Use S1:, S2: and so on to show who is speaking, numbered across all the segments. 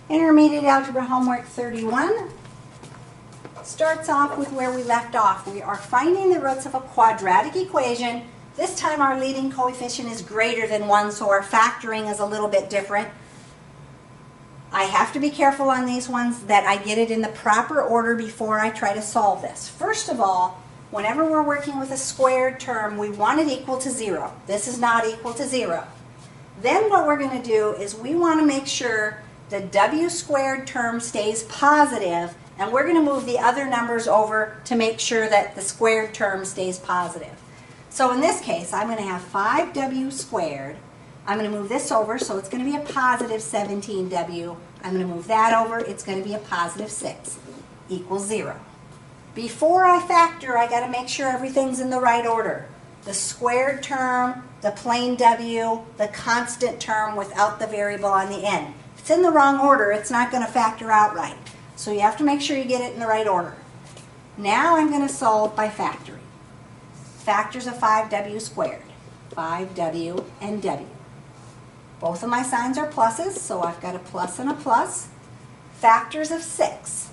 S1: Intermediate Algebra Homework 31 starts off with where we left off. We are finding the roots of a quadratic equation. This time our leading coefficient is greater than 1, so our factoring is a little bit different. I have to be careful on these ones that I get it in the proper order before I try to solve this. First of all, whenever we're working with a squared term, we want it equal to 0. This is not equal to 0. Then what we're going to do is we want to make sure the w squared term stays positive, and we're going to move the other numbers over to make sure that the squared term stays positive. So in this case, I'm going to have 5w squared. I'm going to move this over, so it's going to be a positive 17w. I'm going to move that over, it's going to be a positive 6 equals 0. Before I factor, I got to make sure everything's in the right order. The squared term, the plain w, the constant term without the variable on the end. If it's in the wrong order, it's not going to factor out right. So you have to make sure you get it in the right order. Now I'm going to solve by factoring. Factors of 5w squared. 5w and w. Both of my signs are pluses, so I've got a plus and a plus. Factors of 6.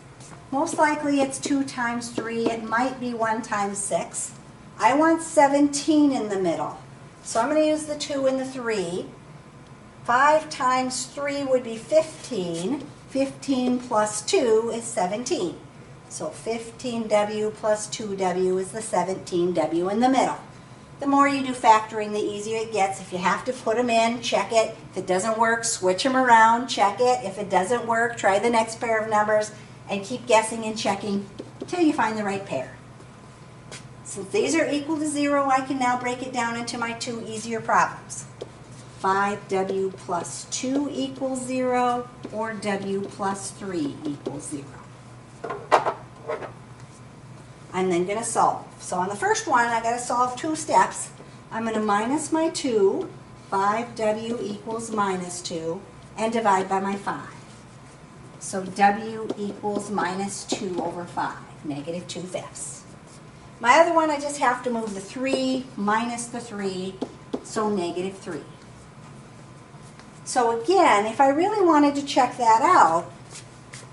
S1: Most likely it's 2 times 3. It might be 1 times 6. I want 17 in the middle. So I'm going to use the 2 and the 3. 5 times 3 would be 15. 15 plus 2 is 17. So 15w plus 2w is the 17w in the middle. The more you do factoring, the easier it gets. If you have to put them in, check it. If it doesn't work, switch them around, check it. If it doesn't work, try the next pair of numbers and keep guessing and checking until you find the right pair. Since these are equal to 0, I can now break it down into my 2 easier problems. 5w plus 2 equals 0, or w plus 3 equals 0. I'm then going to solve. So on the first one, I got to solve 2 steps. I'm going to minus my 2, 5w equals minus 2, and divide by my 5. So w equals minus 2 over 5, negative 2/5. My other one, I just have to move the 3 minus the 3, so negative 3. So again, if I really wanted to check that out,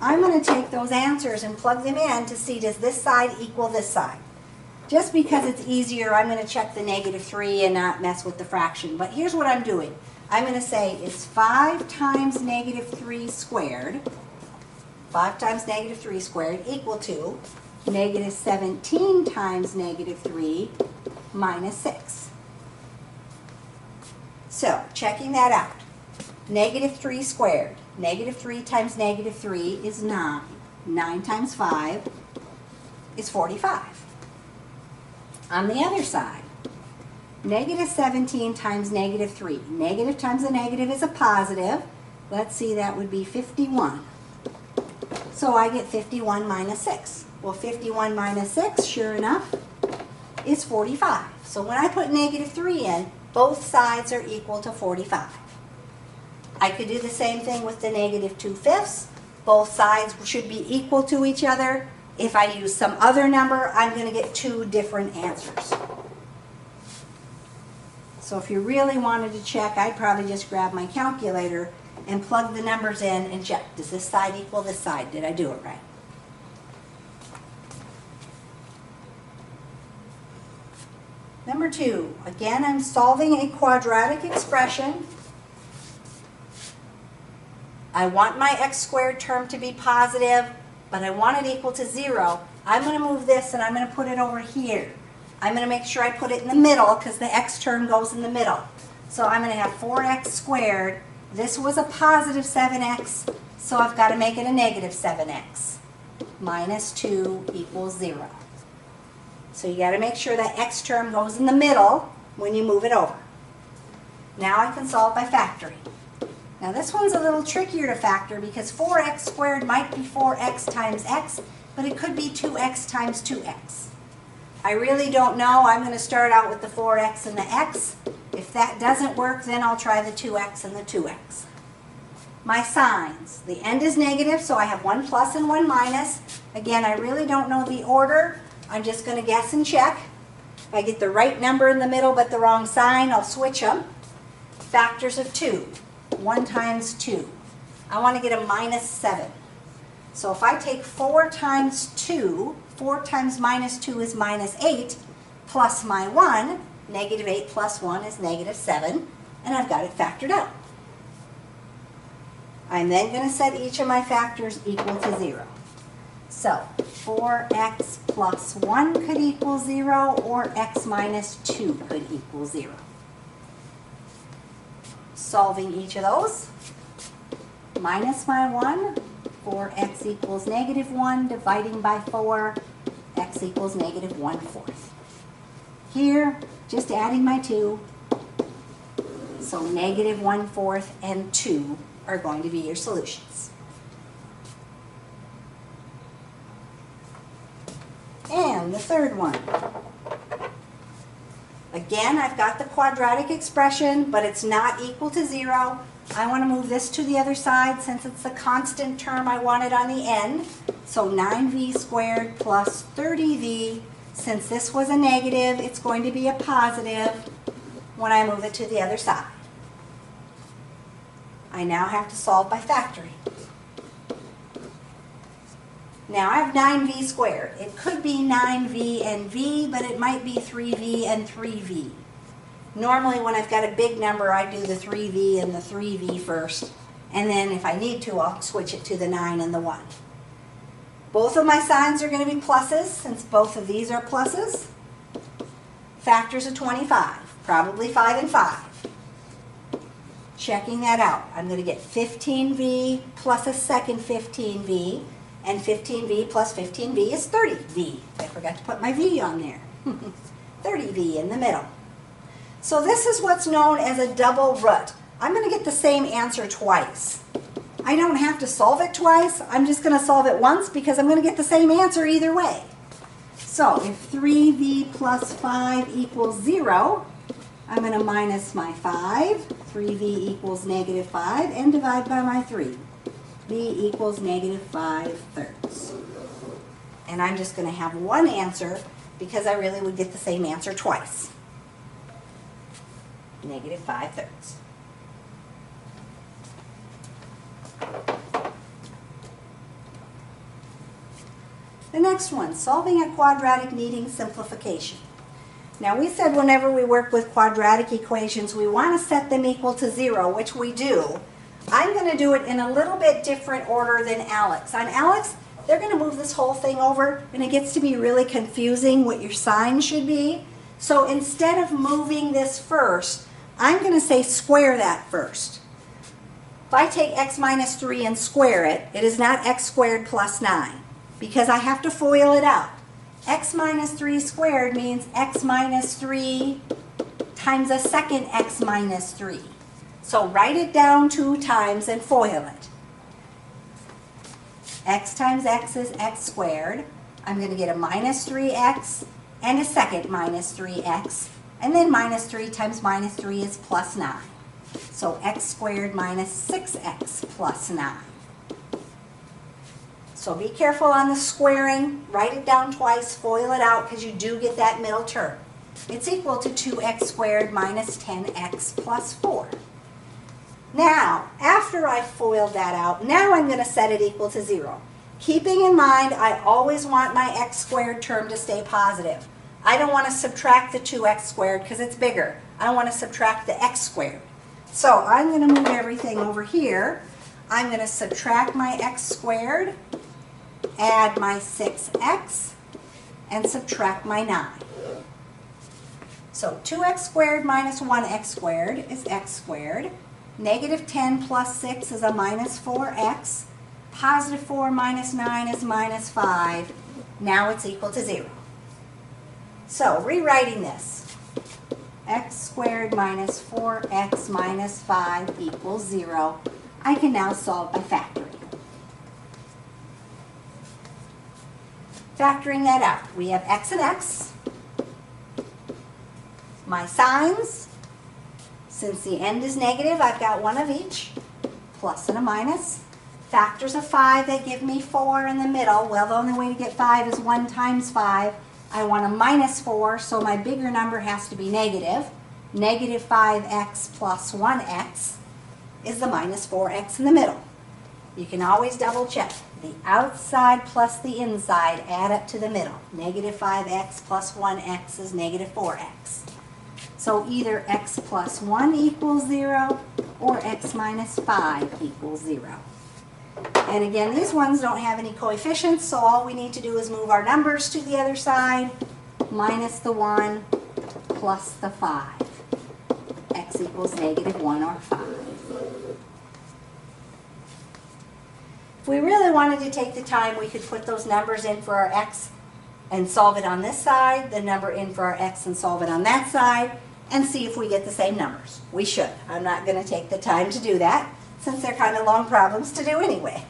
S1: I'm going to take those answers and plug them in to see, does this side equal this side? Just because it's easier, I'm going to check the negative 3 and not mess with the fraction. But here's what I'm doing. I'm going to say it's 5 times negative 3 squared. 5 times negative 3 squared equal to negative 17 times negative 3 minus 6. So, checking that out. Negative 3 squared. Negative 3 times negative 3 is 9. 9 times 5 is 45. On the other side, negative 17 times negative 3. Negative times a negative is a positive. Let's see, that would be 51. So I get 51 minus 6. Well, 51 minus 6, sure enough, is 45. So when I put negative 3 in, both sides are equal to 45. I could do the same thing with the negative 2/5. Both sides should be equal to each other. If I use some other number, I'm going to get 2 different answers. So if you really wanted to check, I'd probably just grab my calculator and plug the numbers in and check. Does this side equal this side? Did I do it right? Number 2. Again, I'm solving a quadratic expression. I want my x squared term to be positive, but I want it equal to 0. I'm going to move this and I'm going to put it over here. I'm going to make sure I put it in the middle because the x term goes in the middle. So I'm going to have 4x squared. This was a positive 7x, so I've got to make it a negative 7x. Minus 2 equals 0. So you got to make sure that x term goes in the middle when you move it over. Now I can solve by factoring. Now this one's a little trickier to factor because 4x squared might be 4x times x, but it could be 2x times 2x. I really don't know. I'm going to start out with the 4x and the x. If that doesn't work, then I'll try the 2x and the 2x. My signs. The end is negative, so I have 1 plus and 1 minus. Again, I really don't know the order. I'm just going to guess and check. If I get the right number in the middle but the wrong sign, I'll switch them. Factors of 2. 1 times 2. I want to get a minus 7. So if I take 4 times 2, 4 times minus 2 is minus 8, plus my 1, negative 8 plus 1 is negative 7, and I've got it factored out. I'm then going to set each of my factors equal to 0. So 4x plus 1 could equal 0, or x minus 2 could equal 0. Solving each of those, minus my 1, 4x equals negative 1, dividing by 4, x equals negative 1/4. Here, just adding my 2, so negative 1/4 and 2 are going to be your solutions. And the third one. Again, I've got the quadratic expression, but it's not equal to 0. I want to move this to the other side since it's the constant term I wanted on the end. So 9v squared plus 30v. Since this was a negative, it's going to be a positive when I move it to the other side. I now have to solve by factoring. Now I have 9v squared. It could be 9v and v, but it might be 3v and 3v. Normally when I've got a big number, I do the 3v and the 3v first, and then if I need to, I'll switch it to the 9 and the 1. Both of my signs are going to be pluses, since both of these are pluses. Factors of 25, probably 5 and 5. Checking that out, I'm going to get 15v plus a second 15v, and 15v plus 15v is 30v. I forgot to put my v on there. 30v in the middle. So this is what's known as a double root. I'm going to get the same answer twice. I don't have to solve it twice. I'm just going to solve it once because I'm going to get the same answer either way. So if 3v plus 5 equals 0, I'm going to minus my 5. 3v equals negative 5 and divide by my 3. v equals negative 5/3. And I'm just going to have one answer because I really would get the same answer twice. Negative 5/3. The next one, solving a quadratic needing simplification. Now we said whenever we work with quadratic equations, we want to set them equal to 0, which we do. I'm going to do it in a little bit different order than Alex. On Alex, they're going to move this whole thing over, and it gets to be really confusing what your sign should be. So instead of moving this first, I'm going to say square that first. If I take x minus 3 and square it, it is not x squared plus 9, because I have to FOIL it out. X minus 3 squared means x minus 3 times a second x minus 3. So write it down 2 times and FOIL it. X times x is x squared. I'm going to get a minus 3x and a second minus 3x. And then minus 3 times minus 3 is plus 9. So x squared minus 6x plus 9. So be careful on the squaring. Write it down twice, FOIL it out, because you do get that middle term. It's equal to 2x squared minus 10x plus 4. Now, after I FOILed that out, now I'm going to set it equal to 0. Keeping in mind, I always want my x squared term to stay positive. I don't want to subtract the 2x squared because it's bigger. I want to subtract the x squared. So I'm going to move everything over here. I'm going to subtract my x squared, add my 6x, and subtract my 9. So 2x squared minus 1x squared is x squared. Negative 10 plus 6 is a minus 4x. Positive 4 minus 9 is minus 5. Now it's equal to 0. So rewriting this, x squared minus 4x minus 5 equals 0. I can now solve by factoring. Factoring that out, we have x and x. My signs, since the end is negative, I've got one of each, plus and a minus. Factors of 5 that give me 4 in the middle. Well, the only way to get 5 is 1 times 5. I want a minus 4, so my bigger number has to be negative. Negative 5x plus 1x is the minus 4x in the middle. You can always double check. The outside plus the inside add up to the middle. Negative 5x plus 1x is negative 4x. So either x plus 1 equals 0 or x minus 5 equals 0. And again, these ones don't have any coefficients, so all we need to do is move our numbers to the other side, minus the 1 plus the 5. X equals negative 1 or 5. If we really wanted to take the time, we could put those numbers in for our x and solve it on this side, the number in for our x and solve it on that side, and see if we get the same numbers. We should. I'm not going to take the time to do that, since they're kind of long problems to do anyway.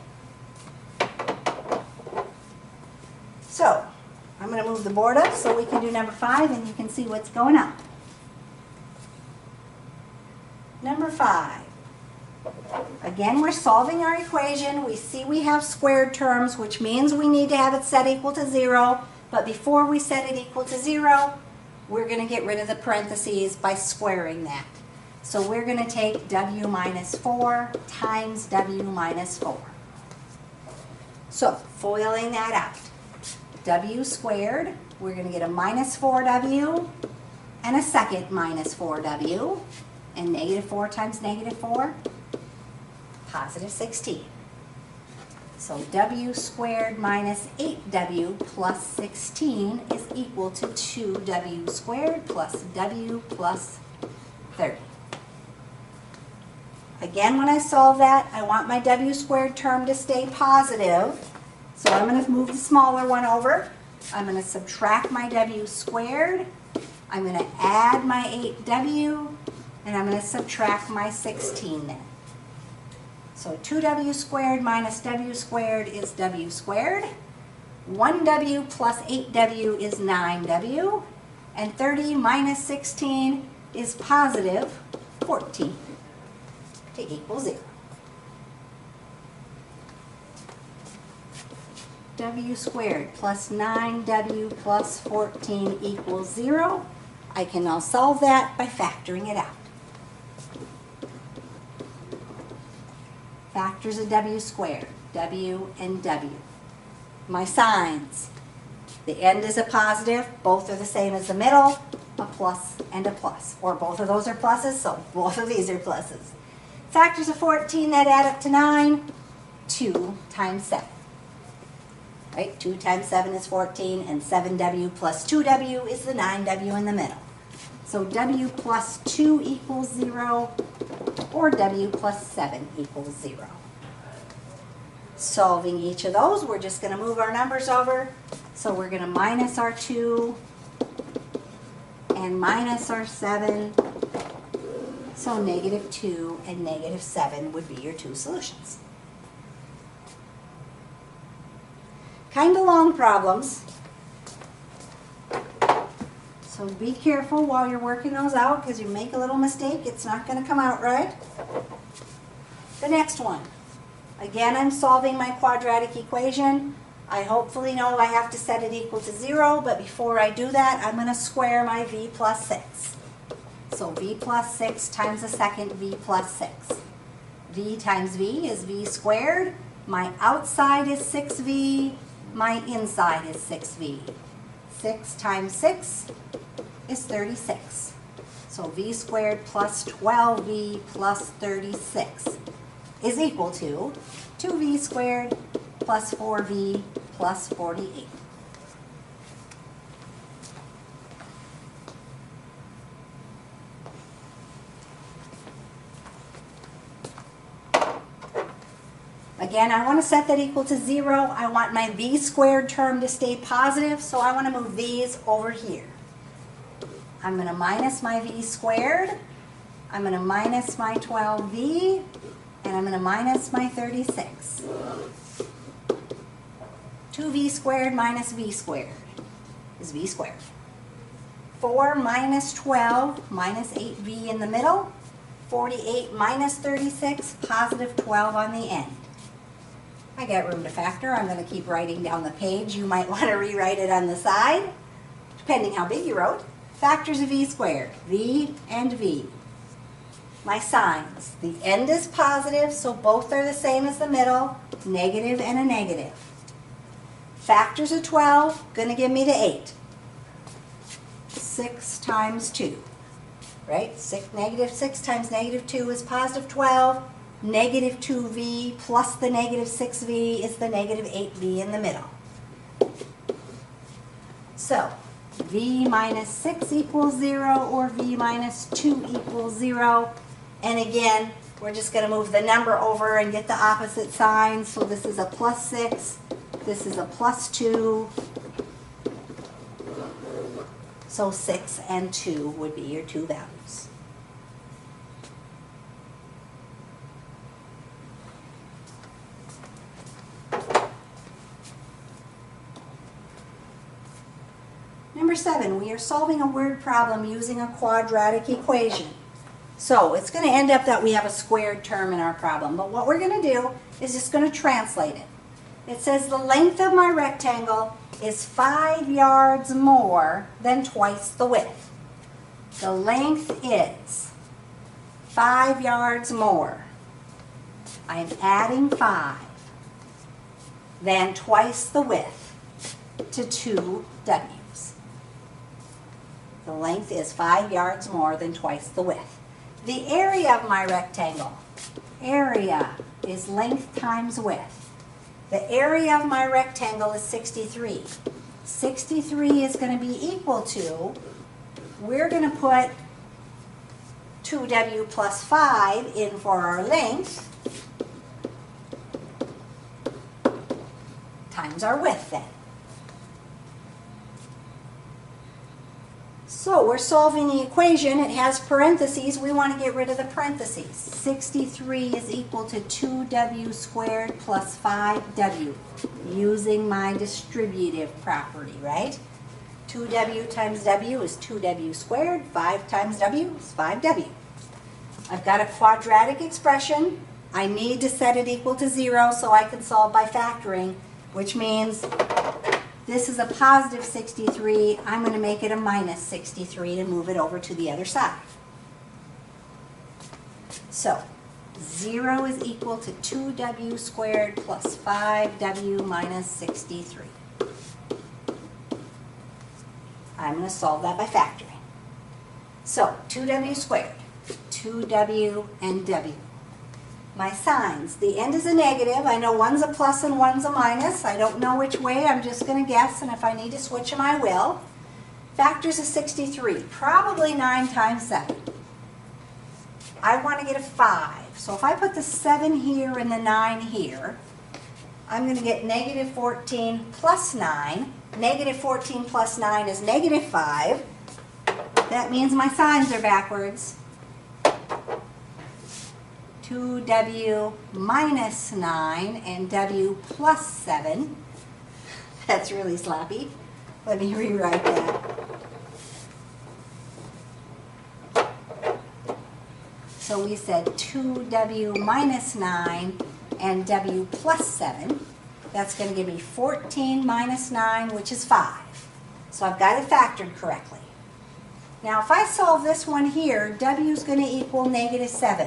S1: So, I'm going to move the board up so we can do number 5 and you can see what's going on. Number 5. Again, we're solving our equation. We see we have squared terms, which means we need to have it set equal to 0. But before we set it equal to 0, we're going to get rid of the parentheses by squaring that. So we're going to take w minus 4 times w minus 4. So, foiling that out. W squared, we're going to get a minus 4w and a second minus 4w. And negative 4 times negative 4, positive 16. So w squared minus 8w plus 16 is equal to 2w squared plus w plus 30. Again, when I solve that, I want my w squared term to stay positive. So I'm going to move the smaller one over. I'm going to subtract my w squared. I'm going to add my 8w. And I'm going to subtract my 16 then. So 2w squared minus w squared is w squared. 1w plus 8w is 9w. And 30 minus 16 is positive 14 to equal 0. W squared plus 9w plus 14 equals 0. I can now solve that by factoring it out. Factors of w squared, w and w. My signs. The end is a positive, both are the same as the middle, a plus and a plus. Or both of those are pluses, so both of these are pluses. Factors of 14 that add up to 9, 2 times 7. Right? 2 times 7 is 14, and 7w plus 2w is the 9w in the middle. So w plus 2 equals 0, or w plus 7 equals 0. Solving each of those, we're just going to move our numbers over. So we're going to minus our 2 and minus our 7. So negative 2 and negative 7 would be your two solutions. Kind of long problems. So be careful while you're working those out, because you make a little mistake, it's not going to come out right. The next one. Again, I'm solving my quadratic equation. I hopefully know I have to set it equal to 0, but before I do that, I'm going to square my v plus 6. So v plus 6 times the second v plus 6. V times v is v squared. My outside is 6v. My inside is 6v. 6 times 6 is 36. So v squared plus 12v plus 36 is equal to 2v squared plus 4v plus 48. Again, I want to set that equal to 0. I want my v squared term to stay positive, so I want to move these over here. I'm going to minus my v squared, I'm going to minus my 12v, and I'm going to minus my 36. 2v squared minus v squared is v squared. 4 minus 12 minus 8v in the middle, 48 minus 36, positive 12 on the end. I got room to factor. I'm going to keep writing down the page. You might want to rewrite it on the side, depending how big you wrote. Factors of v squared, v and v. My signs. The end is positive, so both are the same as the middle, negative and a negative. Factors of 12, going to give me the 8. 6 times 2, right? Negative 6 times negative 2 is positive 12. Negative 2v plus the negative 6v is the negative 8v in the middle. So, v minus 6 equals 0 or v minus 2 equals 0. And again, we're just going to move the number over and get the opposite sign. So this is a plus 6, this is a plus 2. So 6 and 2 would be your two values. Number 7, we are solving a word problem using a quadratic equation. So it's going to end up that we have a squared term in our problem. But what we're going to do is just going to translate it. It says the length of my rectangle is 5 yards more than twice the width. The length is 5 yards more. I am adding 5 than twice the width to 2 W's. The length is 5 yards more than twice the width. The area of my rectangle, area is length times width. The area of my rectangle is 63. 63 is going to be equal to, we're going to put 2W plus 5 in for our length, times our width then. So we're solving the equation. It has parentheses. We want to get rid of the parentheses. 63 is equal to 2W squared plus 5W, using my distributive property, right? 2W times W is 2W squared. 5 times W is 5W. I've got a quadratic expression. I need to set it equal to 0 so I can solve by factoring, which means this is a positive 63. I'm going to make it a minus 63 to move it over to the other side. So 0 is equal to 2W squared plus 5W minus 63. I'm going to solve that by factoring. So 2W squared, 2W and W. My signs, the end is a negative. I know one's a plus and one's a minus. I don't know which way. I'm just going to guess, and if I need to switch them, I will. Factors of 63, probably 9 times 7. I want to get a 5. So if I put the 7 here and the 9 here, I'm going to get negative 14 plus 9. Negative 14 plus 9 is negative 5. That means my signs are backwards. 2W minus 9 and W plus 7. That's really sloppy. Let me rewrite that. So we said 2W minus 9 and W plus 7. That's going to give me 14 minus 9, which is 5. So I've got it factored correctly. Now if I solve this one here, W is going to equal negative 7.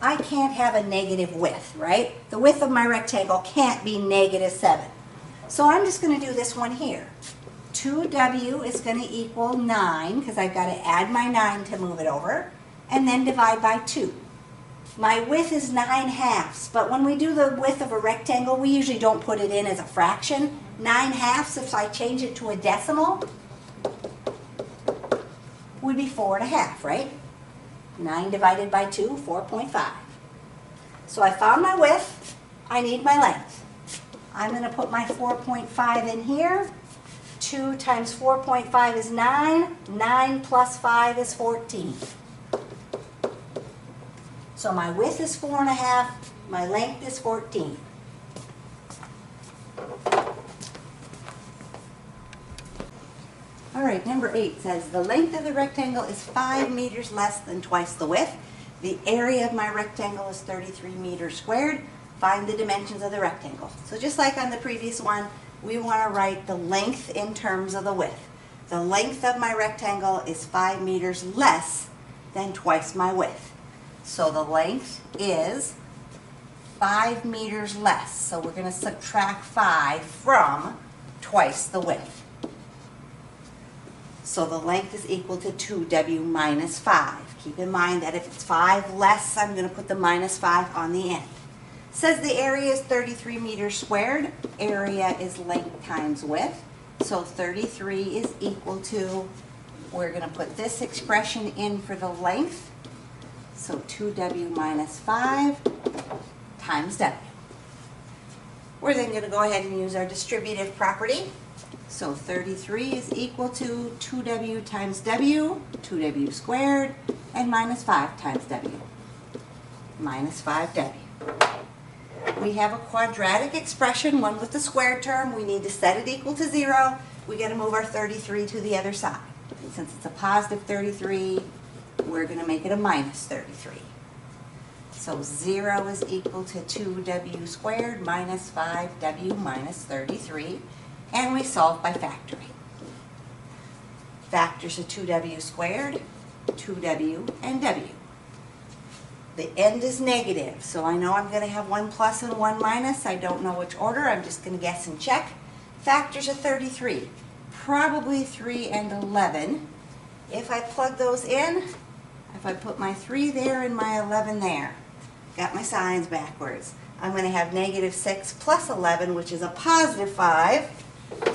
S1: I can't have a negative width, right? The width of my rectangle can't be negative 7. So I'm just going to do this one here. 2W is going to equal 9, because I've got to add my 9 to move it over, and then divide by 2. My width is 9/2, but when we do the width of a rectangle, we usually don't put it in as a fraction. 9/2, if I change it to a decimal, would be 4.5, right? 9 divided by 2, 4.5. So I found my width. I need my length. I'm going to put my 4.5 in here. 2 times 4.5 is 9. 9 plus 5 is 14. So my width is 4.5. My length is 14. All right, number 8 says, the length of the rectangle is 5 meters less than twice the width. The area of my rectangle is 33 meters squared. Find the dimensions of the rectangle. So just like on the previous one, we want to write the length in terms of the width. The length of my rectangle is 5 meters less than twice my width. So the length is 5 meters less. So we're going to subtract 5 from twice the width. So the length is equal to 2w minus 5. Keep in mind that if it's 5 less, I'm going to put the minus 5 on the end. It says the area is 33 meters squared. Area is length times width. So 33 is equal to, we're going to put this expression in for the length. So 2w minus 5 times w. We're then going to go ahead and use our distributive property. So 33 is equal to 2w times w, 2w squared, and minus 5 times w, minus 5w. We have a quadratic expression, one with the squared term. We need to set it equal to 0. We got to move our 33 to the other side. Since it's a positive 33, we're going to make it a minus 33. So 0 is equal to 2w squared minus 5w minus 33. And we solve by factoring. Factors of 2w squared, 2w, and w. The end is negative, so I know I'm going to have 1 plus and 1 minus. I don't know which order. I'm just going to guess and check. Factors of 33, probably 3 and 11. If I plug those in, if I put my 3 there and my 11 there, got my signs backwards, I'm going to have negative 6 plus 11, which is a positive 5.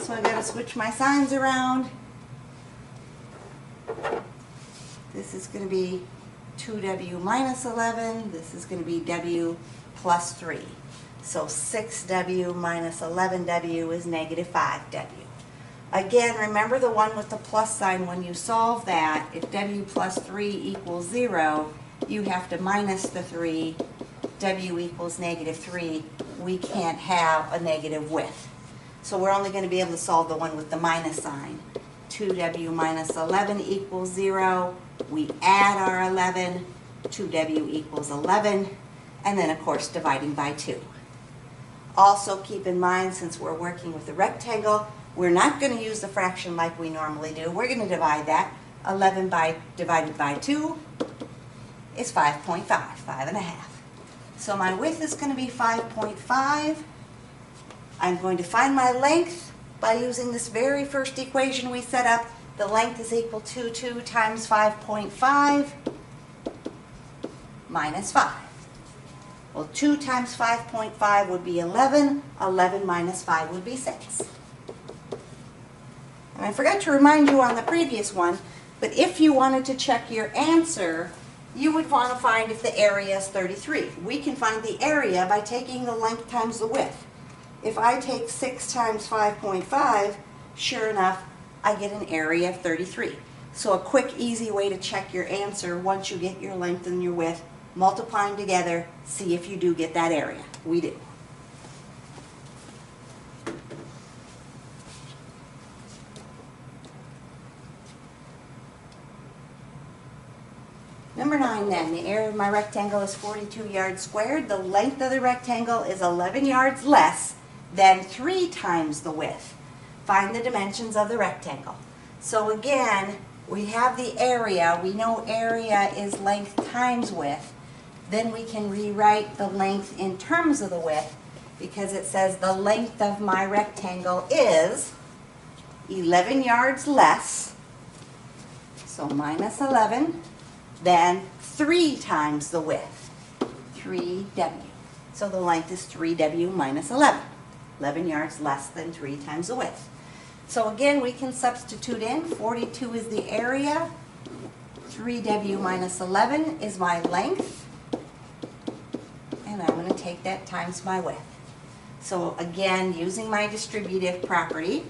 S1: So I've got to switch my signs around. This is going to be 2w minus 11. This is going to be w plus 3. So 6w minus 11w is negative 5w. Again, remember the one with the plus sign. When you solve that, if w plus 3 equals 0, you have to minus the 3. W equals negative 3. We can't have a negative width. So we're only going to be able to solve the one with the minus sign. 2w minus 11 equals 0. We add our 11. 2w equals 11. And then, of course, dividing by 2. Also, keep in mind, since we're working with a rectangle, we're not going to use the fraction like we normally do. We're going to divide that. 11 divided by 2 is 5.5, 5.5. So my width is going to be 5.5. I'm going to find my length by using this very first equation we set up. The length is equal to 2 times 5.5 minus 5. Well, 2 times 5.5 would be 11. 11 minus 5 would be 6. And I forgot to remind you on the previous one, but if you wanted to check your answer, you would want to find if the area is 33. We can find the area by taking the length times the width. If I take 6 times 5.5, sure enough, I get an area of 33. So a quick, easy way to check your answer once you get your length and your width, multiply them together, see if you do get that area. We do. Number 9 then, the area of my rectangle is 42 yards squared. The length of the rectangle is 11 yards less than 3 times the width. Find the dimensions of the rectangle. So again, we have the area. We know area is length times width. Then we can rewrite the length in terms of the width because it says the length of my rectangle is 11 yards less, so minus 11, than 3 times the width, 3w. So the length is 3w minus 11. 11 yards less than 3 times the width. So again, we can substitute in. 42 is the area. 3w minus 11 is my length. And I'm going to take that times my width. So again, using my distributive property,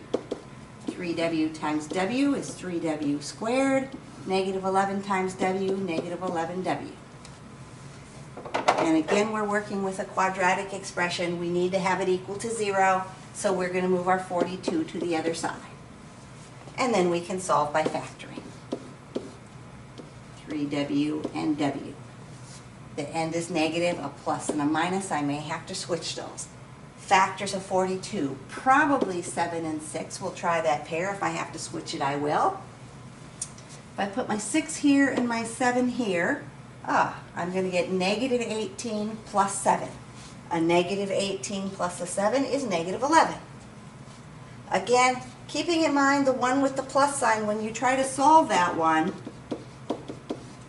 S1: 3w times w is 3w squared. Negative 11 times w, negative 11w. And again, we're working with a quadratic expression. We need to have it equal to 0, so we're going to move our 42 to the other side. And then we can solve by factoring. 3w and w. The end is negative, a plus and a minus. I may have to switch those. Factors of 42, probably 7 and 6. We'll try that pair. If I have to switch it, I will. If I put my 6 here and my 7 here, I'm going to get negative 18 plus 7. A negative 18 plus a 7 is negative 11. Again, keeping in mind the one with the plus sign, when you try to solve that one,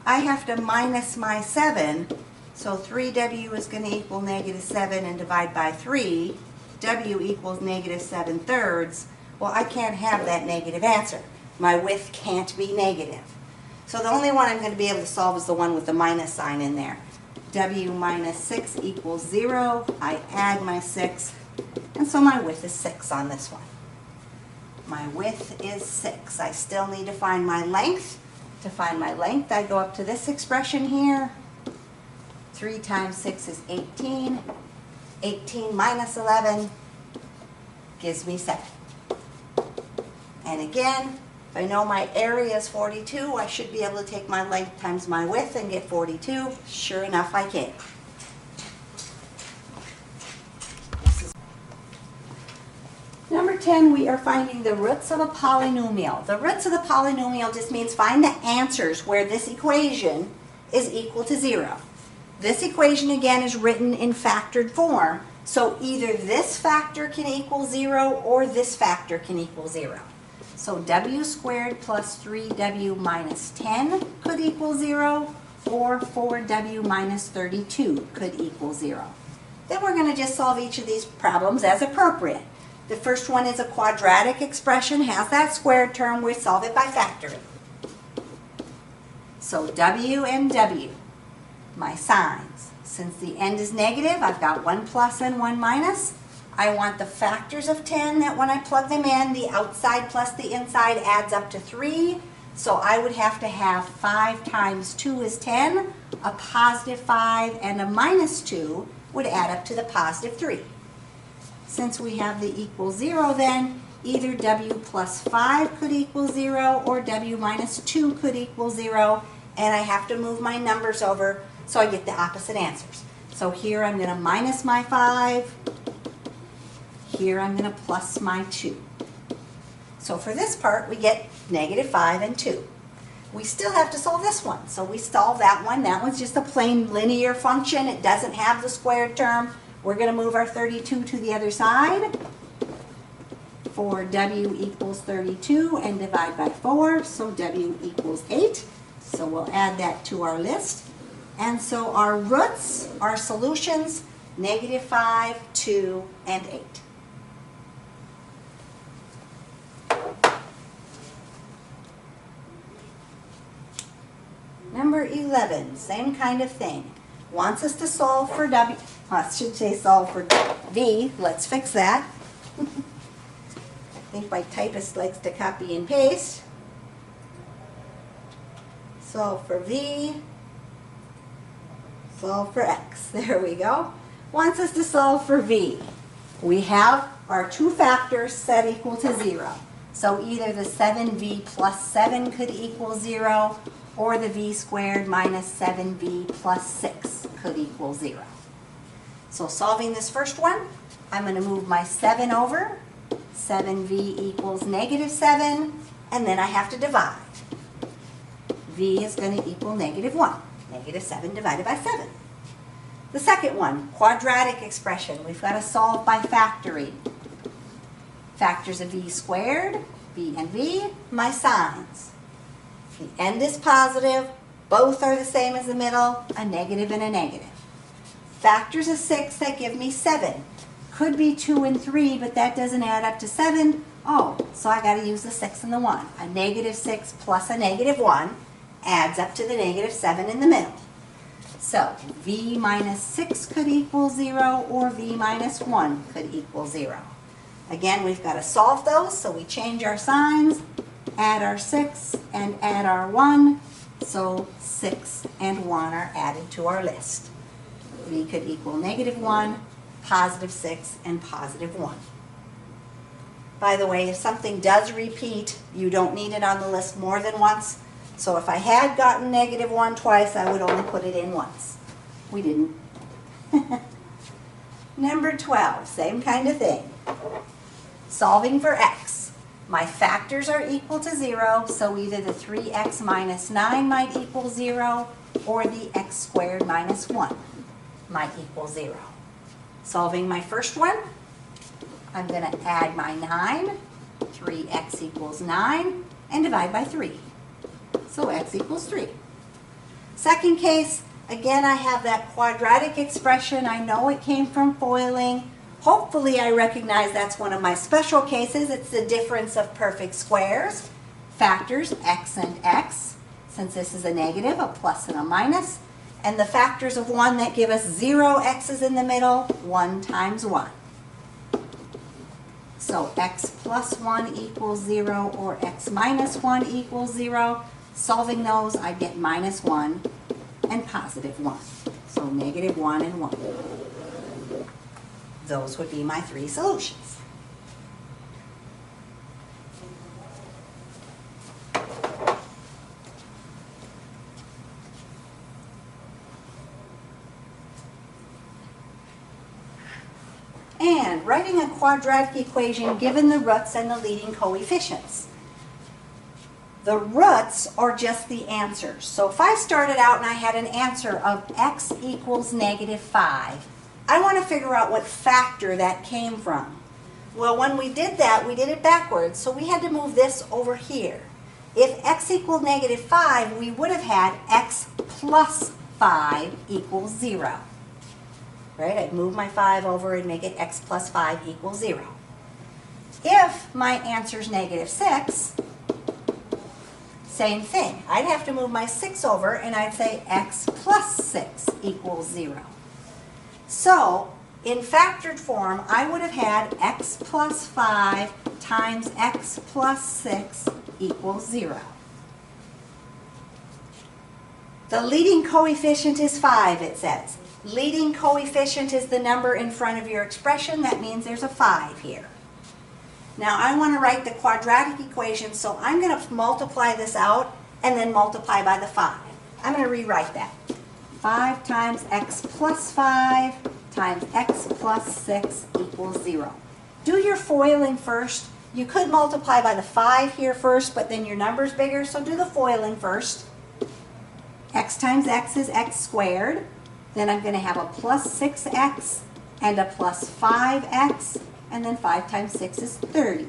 S1: I have to minus my 7. So 3w is going to equal negative 7 and divide by 3. W equals negative 7/3. Well, I can't have that negative answer. My width can't be negative. So the only one I'm going to be able to solve is the one with the minus sign in there. W minus 6 equals 0. I add my 6, and so my width is 6 on this one. My width is 6. I still need to find my length. To find my length, I go up to this expression here. 3 times 6 is 18. 18 minus 11 gives me 7. And again, if I know my area is 42, I should be able to take my length times my width and get 42. Sure enough, I can. Number 10, we are finding the roots of a polynomial. The roots of the polynomial just means find the answers where this equation is equal to 0. This equation again is written in factored form, so either this factor can equal 0 or this factor can equal 0. So w squared plus 3w minus 10 could equal 0, or 4w minus 32 could equal 0. Then we're going to just solve each of these problems as appropriate. The first one is a quadratic expression, has that squared term. We solve it by factoring. So w and w, my signs. Since the end is negative, I've got 1 plus and 1 minus. I want the factors of 10 that when I plug them in, the outside plus the inside adds up to 3. So I would have to have 5 times 2 is 10. A positive 5 and a minus 2 would add up to the positive 3. Since we have the equal 0 then, either w plus 5 could equal 0 or w minus 2 could equal 0. And I have to move my numbers over so I get the opposite answers. So here I'm going to minus my 5. Here I'm going to plus my 2. So for this part, we get negative 5 and 2. We still have to solve this one. So we solve that one. That one's just a plain linear function. It doesn't have the squared term. We're going to move our 32 to the other side. For w equals 32 and divide by 4. So w equals 8. So we'll add that to our list. And so our roots, our solutions, negative 5, 2, and 8. Number 11, same kind of thing. Wants us to solve for w, I should say solve for v. Let's fix that. I think my typist likes to copy and paste. Solve for v, solve for x. There we go. Wants us to solve for v. We have our two factors set equal to 0. So either the 7v plus 7 could equal 0, or the v squared minus 7v plus 6 could equal 0. So solving this first one, I'm going to move my 7 over. 7v equals negative 7, and then I have to divide. V is going to equal negative 1. Negative 7 divided by 7. The second one, quadratic expression. We've got to solve by factoring. Factors of v squared, v and v, my signs. The end is positive, both are the same as the middle, a negative and a negative. Factors of 6 that give me 7. Could be 2 and 3, but that doesn't add up to 7. Oh, so I got to use the 6 and the 1. A negative 6 plus a negative 1 adds up to the negative 7 in the middle. So v minus 6 could equal 0, or v minus 1 could equal 0. Again, we've got to solve those, so we change our signs, add our 6, and add our 1. So 6 and 1 are added to our list. V could equal negative 1, positive 6, and positive 1. By the way, if something does repeat, you don't need it on the list more than once. So if I had gotten negative 1 twice, I would only put it in once. We didn't. Number 12, same kind of thing. Solving for x. My factors are equal to 0, so either the 3x minus 9 might equal 0, or the x squared minus 1 might equal 0. Solving my first one, I'm going to add my 9, 3x equals 9, and divide by 3. So x equals 3. Second case, again I have that quadratic expression. I know it came from foiling. Hopefully I recognize that's one of my special cases. It's the difference of perfect squares. Factors x and x, since this is a negative, a plus and a minus. And the factors of 1 that give us 0 x's in the middle, 1 times 1. So x plus 1 equals 0 or x minus 1 equals 0. Solving those, I get minus 1 and positive 1. So negative 1 and 1. Those would be my 3 solutions. And writing a quadratic equation given the roots and the leading coefficients. The roots are just the answers. So if I started out and I had an answer of x equals negative 5, I want to figure out what factor that came from. Well, when we did that, we did it backwards, so we had to move this over here. If x equaled negative 5, we would have had x plus 5 equals 0. Right? I'd move my 5 over and make it x plus 5 equals 0. If my answer is negative 6, same thing. I'd have to move my 6 over and I'd say x plus 6 equals 0. So, in factored form, I would have had x plus 5 times x plus 6 equals 0. The leading coefficient is 5, it says. Leading coefficient is the number in front of your expression. That means there's a 5 here. Now I want to write the quadratic equation, so I'm going to multiply this out and then multiply by the 5. I'm going to rewrite that. 5 times x plus 5 times x plus 6 equals 0. Do your foiling first. You could multiply by the 5 here first, but then your number's bigger, so do the foiling first. X times x is x squared. Then I'm going to have a plus 6x and a plus 5x, and then 5 times 6 is 30.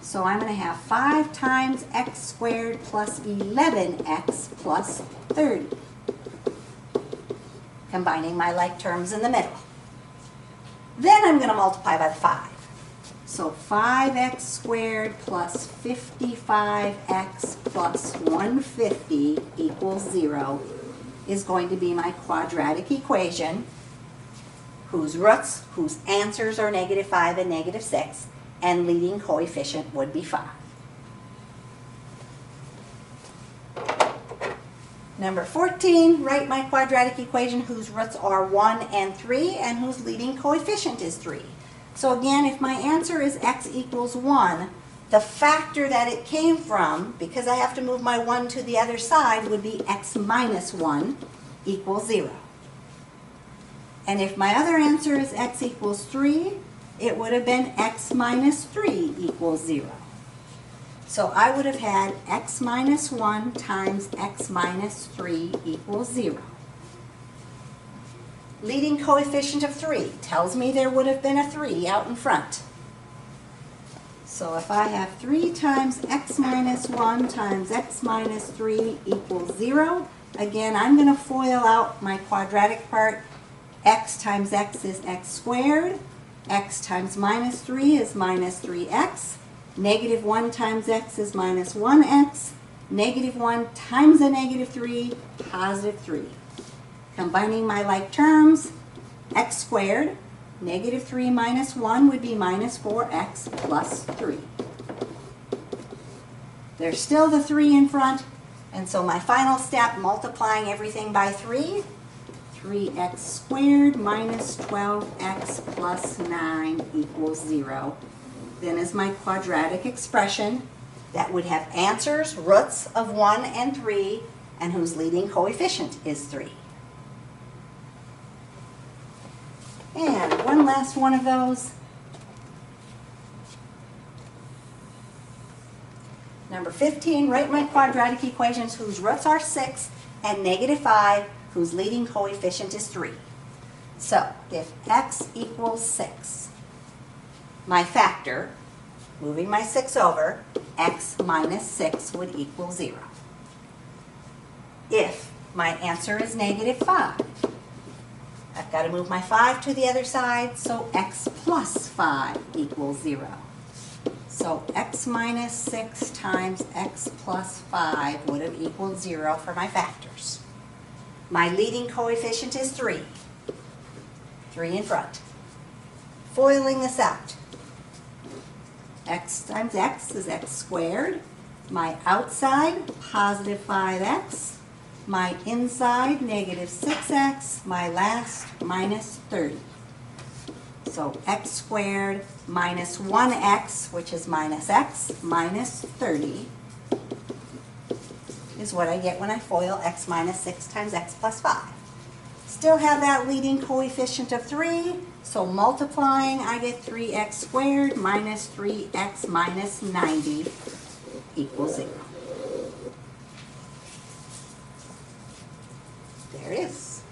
S1: So I'm going to have 5 times x squared plus 11x plus 30. Combining my like terms in the middle. Then I'm going to multiply by the 5. So 5x squared plus 55x plus 150 equals 0 is going to be my quadratic equation, whose roots, whose answers are negative 5 and negative 6, and leading coefficient would be 5. Number 14, write my quadratic equation whose roots are 1 and 3 and whose leading coefficient is 3. So again, if my answer is x equals 1, the factor that it came from, because I have to move my 1 to the other side, would be x minus 1 equals 0. And if my other answer is x equals 3, it would have been x minus 3 equals 0. So I would have had x minus 1 times x minus 3 equals 0. Leading coefficient of 3 tells me there would have been a 3 out in front. So if I have 3 times x minus 1 times x minus 3 equals 0, again, I'm going to FOIL out my quadratic part. X times x is x squared. X times minus 3 is minus 3x. Negative 1 times x is minus 1x. Negative 1 times a negative 3, positive 3. Combining my like terms, x squared, negative 3 minus 1 would be minus 4x plus 3. There's still the 3 in front, and so my final step, multiplying everything by 3, 3x squared minus 12x plus 9 equals 0. Then is my quadratic expression that would have answers, roots of 1 and 3, and whose leading coefficient is 3. And one last one of those. Number 15, write my quadratic equations whose roots are 6 and negative 5, whose leading coefficient is 3. So if x equals 6, my factor, moving my 6 over, x minus 6 would equal 0. If my answer is negative 5, I've got to move my 5 to the other side, so x plus 5 equals 0. So x minus 6 times x plus 5 would have equaled 0 for my factors. My leading coefficient is 3. 3 in front. Foiling this out. X times x is x squared. My outside, positive 5x. My inside, negative 6x. My last, minus 30. So x squared minus 1x, which is minus x, minus 30, is what I get when I FOIL x minus 6 times x plus 5. Still have that leading coefficient of 3, so multiplying, I get 3x squared minus 3x minus 90 equals 0. There it is.